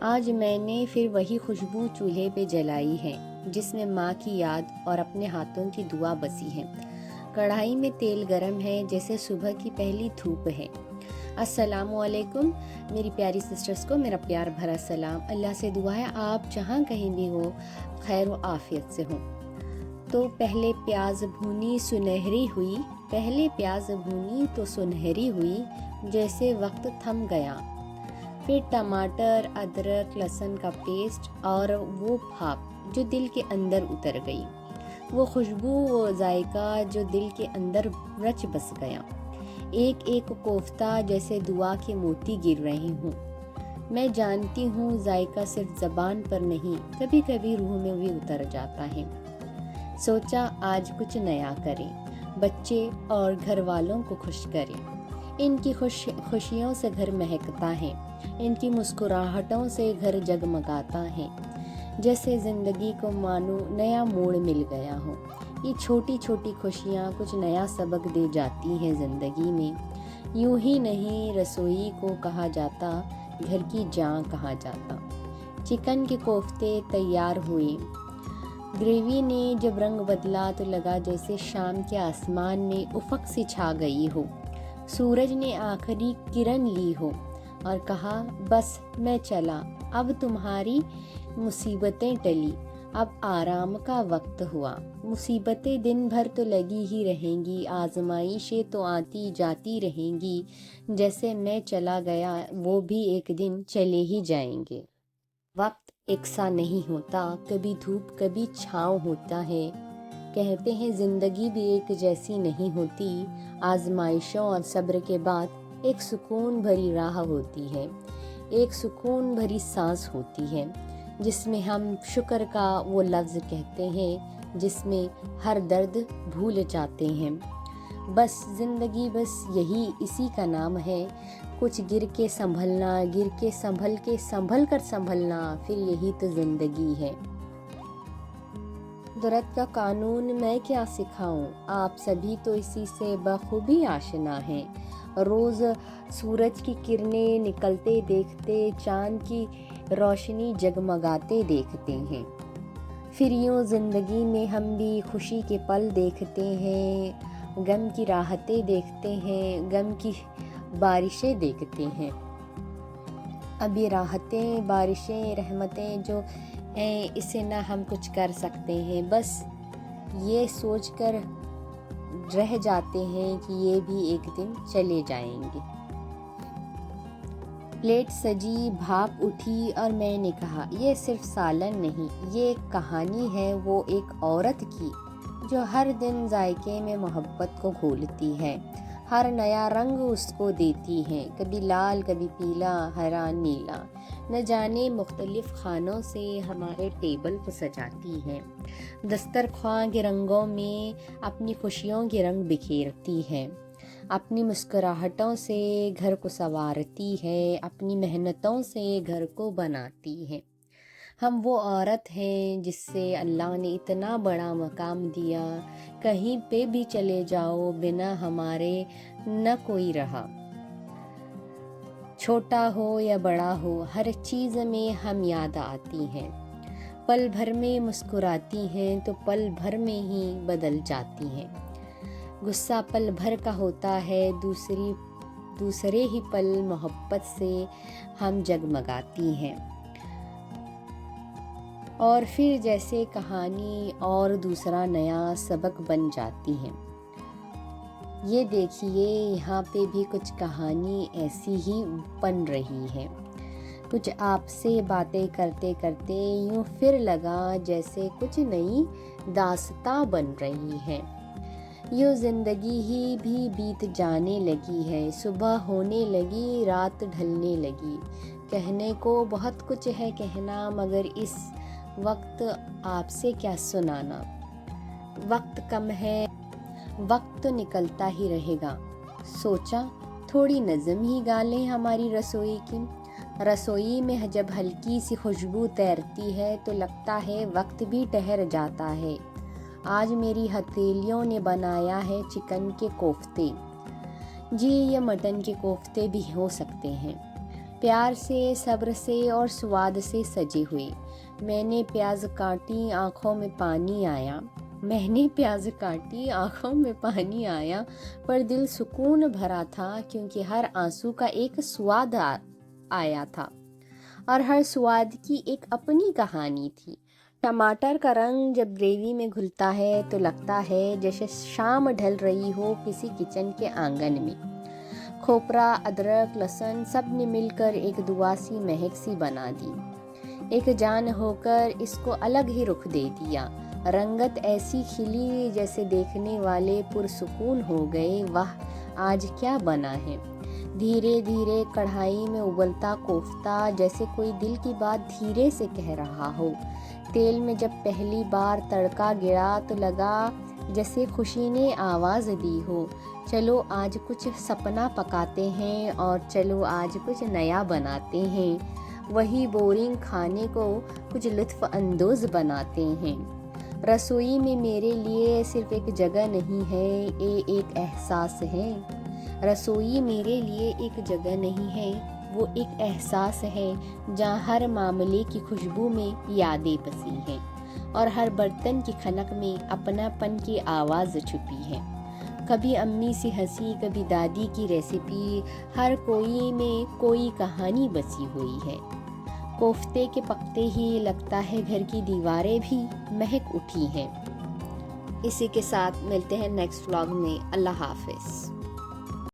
آج میں نے پھر وہی خوشبو چولہے پہ جلائی ہے جس میں ماں کی یاد اور اپنے ہاتھوں کی دعا بسی ہے۔ کڑھائی میں تیل گرم ہے جیسے صبح کی پہلی دھوپ ہے۔ السلام علیکم میری پیاری سسٹرز کو میرا پیار بھرا سلام۔ اللہ سے دعا ہے آپ جہاں کہیں بھی ہو خیر و عافیت سے ہوں۔ تو پہلے پیاز بھونی تو سنہری ہوئی جیسے وقت تھم گیا۔ پھر ٹماٹر، ادرک، لہسن کا پیسٹ اور وہ بھاپ جو دل کے اندر اتر گئی، وہ خوشبو، وہ ذائقہ جو دل کے اندر رچ بس گیا۔ ایک ایک کوفتہ جیسے دعا کے موتی گر رہے ہوں۔ میں جانتی ہوں ذائقہ صرف زبان پر نہیں، کبھی کبھی روح میں بھی اتر جاتا ہے۔ سوچا آج کچھ نیا کریں، بچے اور گھر والوں کو خوش کریں۔ ان کی خوشیوں سے گھر مہکتا ہے، ان کی مسکراہٹوں سے گھر جگمگاتا ہے، جیسے زندگی کو مانو نیا موڑ مل گیا ہو۔ یہ چھوٹی چھوٹی خوشیاں کچھ نیا سبق دے جاتی ہیں زندگی میں۔ یوں ہی نہیں رسوئی کو کہا جاتا، گھر کی جان کہا جاتا۔ چکن کے کوفتے تیار ہوئے۔ گریوی نے جب رنگ بدلا تو لگا جیسے شام کے آسمان میں افق سی چھا گئی ہو۔ سورج نے آخری کرن لی ہو اور کہا بس میں چلا، اب تمہاری مصیبتیں ٹلی، اب آرام کا وقت ہوا۔ مصیبتیں دن بھر تو لگی ہی رہیں گی، آزمائشیں تو آتی جاتی رہیں گی، جیسے میں چلا گیا وہ بھی ایک دن چلے ہی جائیں گے۔ وقت یکساں نہیں ہوتا، کبھی دھوپ کبھی چھاؤں ہوتا ہے۔ کہتے ہیں زندگی بھی ایک جیسی نہیں ہوتی، آزمائشوں اور صبر کے بعد ایک سکون بھری راہ ہوتی ہے، ایک سکون بھری سانس ہوتی ہے، جس میں ہم شکر کا وہ لفظ کہتے ہیں، جس میں ہر درد بھول جاتے ہیں۔ بس زندگی بس یہی اسی کا نام ہے، کچھ گر کے سنبھلنا، گر کے سنبھل کر سنبھلنا، پھر یہی تو زندگی ہے۔ قدرت کا قانون میں کیا سکھاؤں، آپ سبھی تو اسی سے بخوبی آشنا ہیں۔ روز سورج کی کرنیں نکلتے دیکھتے، چاند کی روشنی جگمگاتے دیکھتے ہیں۔ پھر یوں زندگی میں ہم بھی خوشی کے پل دیکھتے ہیں، غم کی راحتیں دیکھتے ہیں، غم کی بارشیں دیکھتے ہیں۔ اب یہ راحتیں، بارشیں، رحمتیں جو ہیں، اسے نہ ہم کچھ کر سکتے ہیں، بس یہ سوچ کر رہ جاتے ہیں کہ یہ بھی ایک دن چلے جائیں گے۔ پلیٹ سجی، بھاپ اٹھی اور میں نے کہا یہ صرف سالن نہیں، یہ ایک کہانی ہے وہ ایک عورت کی جو ہر دن ذائقے میں محبت کو گھولتی ہے، ہر نیا رنگ اس کو دیتی ہے، کبھی لال، کبھی پیلا، ہرا، نیلا، نہ جانے مختلف کھانوں سے ہمارے ٹیبل کو سجاتی ہے، دسترخواں کے رنگوں میں اپنی خوشیوں کے رنگ بکھیرتی ہے، اپنی مسکراہٹوں سے گھر کو سنوارتی ہے، اپنی محنتوں سے گھر کو بناتی ہے۔ ہم وہ عورت ہیں جس سے اللہ نے اتنا بڑا مقام دیا، کہیں پہ بھی چلے جاؤ بنا ہمارے نہ کوئی رہا، چھوٹا ہو یا بڑا ہو، ہر چیز میں ہم یاد آتی ہیں، پل بھر میں مسکراتی ہیں تو پل بھر میں ہی بدل جاتی ہیں، غصہ پل بھر کا ہوتا ہے، دوسرے ہی پل محبت سے ہم جگمگاتی ہیں، اور پھر جیسے کہانی اور دوسرا نیا سبق بن جاتی ہے۔ یہ دیکھیے یہاں پہ بھی کچھ کہانی ایسی ہی بن رہی ہے، کچھ آپ سے باتیں کرتے کرتے یوں پھر لگا جیسے کچھ نئی داستاں بن رہی ہے، یوں زندگی ہی بھی بیت جانے لگی ہے، صبح ہونے لگی، رات ڈھلنے لگی، کہنے کو بہت کچھ ہے کہنا، مگر اس وقت آپ سے کیا سنانا، وقت کم ہے، وقت تو نکلتا ہی رہے گا۔ سوچا تھوڑی نظم ہی گا لیں ہماری رسوئی کی۔ رسوئی میں جب ہلکی سی خوشبو تیرتی ہے تو لگتا ہے وقت بھی ٹھہر جاتا ہے۔ آج میری ہتھیلیوں نے بنایا ہے چکن کے کوفتے، جی یہ مٹن کے کوفتے بھی ہو سکتے ہیں۔ پیار سے، صبر سے اور سواد سے سجے ہوئے۔ میں نے پیاز کاٹی، آنکھوں میں پانی آیا، پر دل سکون بھرا تھا، کیونکہ ہر آنسو کا ایک سواد آیا تھا، اور ہر سواد کی ایک اپنی کہانی تھی۔ ٹماٹر کا رنگ جب گریوی میں گھلتا ہے تو لگتا ہے جیسے شام ڈھل رہی ہو کسی کچن کے آنگن میں۔ کھوپرا، ادرک، لہسن سب نے مل کر ایک دعا سی مہک سی بنا دی، ایک جان ہو کر اس کو الگ ہی رخ دے دیا۔ رنگت ایسی کھلی جیسے دیکھنے والے پرسکون ہو گئے، واہ آج کیا بنا ہے۔ دھیرے دھیرے کڑھائی میں ابلتا کوفتہ جیسے کوئی دل کی بات دھیرے سے کہہ رہا ہو۔ تیل میں جب پہلی بار تڑکا گرا تو لگا جیسے خوشی نے آواز دی ہو، چلو آج کچھ سپنا پکاتے ہیں، اور چلو آج کچھ نیا بناتے ہیں۔ وہی بورنگ کھانے کو کچھ لطف اندوز بناتے ہیں۔ رسوئی میں میرے لیے صرف ایک جگہ نہیں ہے، یہ ایک احساس ہے۔ رسوئی میرے لیے ایک جگہ نہیں ہے، وہ ایک احساس ہے، جہاں ہر معاملے کی خوشبو میں یادیں بسی ہیں، اور ہر برتن کی کھنک میں اپنا پن کی آواز چھپی ہے۔ کبھی امی سی ہنسی، کبھی دادی کی ریسیپی، ہر کوئی میں کوئی کہانی بسی ہوئی ہے۔ کوفتے کے پکتے ہی لگتا ہے گھر کی دیواریں بھی مہک اٹھی ہیں۔ اسی کے ساتھ ملتے ہیں نیکسٹ ولاگ میں۔ اللہ حافظ۔